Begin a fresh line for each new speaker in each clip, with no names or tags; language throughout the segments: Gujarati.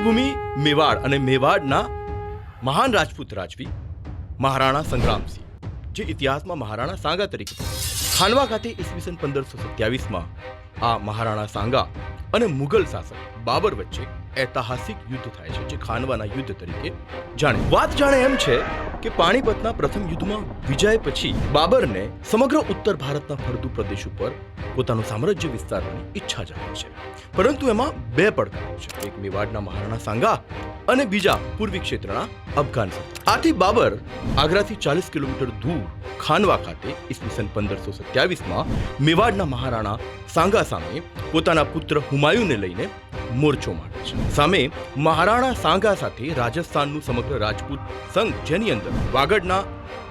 ભૂમિ મેવાડ અને મેવાડના મહાન રાજપૂત રાજવી મહારાણા સંગ્રામસિંહ, જે ઇતિહાસમાં મહારાણા સાંગા તરીકે ખાનવા ખાતે ઈસવીસન 1527માં આ મહારાણા સાંગા અને મુગલ શાસક બાબર વચ્ચે ઐતિહાસિક યુદ્ધ થાય છે, જે ખાનવાના યુદ્ધ તરીકે વાત જાણે એમ છે કે પાણીપતના પ્રથમ યુદ્ધમાં વિજય પછી બાબરને સમગ્ર ઉત્તર ભારતના ફળદ્રુ પ્રદેશ ઉપર પોતાનું સામ્રાજ્ય વિસ્તારવાની ઈચ્છા જાગે છે, પરંતુ એમાં બે પડકારો છે, એક મેવાડના મહારાણા સાંગા અને બીજા પૂર્વી ક્ષેત્રના અફઘાન. આથી બાબર આગ્રાથી 40 કિલોમીટર દૂર ખાનવા ખાતે ઈસવીસન 1527માં મેવાડના મહારાણા સાંગા સામે પોતાના પુત્ર હુમાયુને લઈને મોરચો માંડે છે. સામે મહારાણા સાંગા સાથે રાજસ્થાનનું સમગ્ર રાજપૂત સંઘ, જેની અંદર વાગડના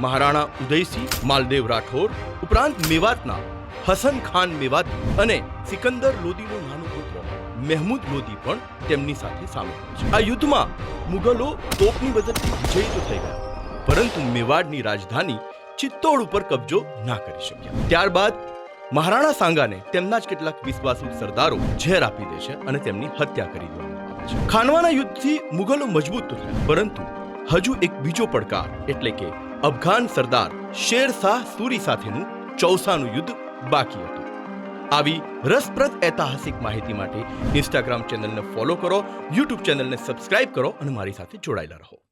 મહારાણા ઉદયસિંહ, માલદેવ રાઠોર ઉપરાંત મેવાતના હસન ખાન મેવાતી અને સિકંદર લોદીનો નાનો પુત્ર મહેમૂદ લોદી પણ તેમની સાથે સામેલ છે. આ યુદ્ધમાં મુગલો તોપની મદદથી વિજયી તો થઈ ગયા, પરંતુ મેવાડની રાજધાની ચિત્તોડ ઉપર કબજો ના કરી શક્યા. ત્યારબાદ મહારાણા સાંગાને તેમના જ કેટલાક વિશ્વાસુ સરદારો ઝેર આપી દે છે અને તેમની હત્યા કરી દેવામાં આવે છે. ખાનવાના યુદ્ધથી મુગલો મજબૂત તો થયા, પરંતુ હજુ એક બીજો પડકાર એટલે કે અફઘાન સરદાર શેર શાહ સૂરી સાથેનું ચૌસાનું યુદ્ધ બાકી હતું. આવી રસપ્રદ ઐતિહાસિક માહિતી માટે ઇન્સ્ટાગ્રામ ચેનલને ફોલો કરો, યુટ્યુબ ચેનલને સબસ્ક્રાઇબ કરો અને મારી સાથે જોડાયેલા રહો.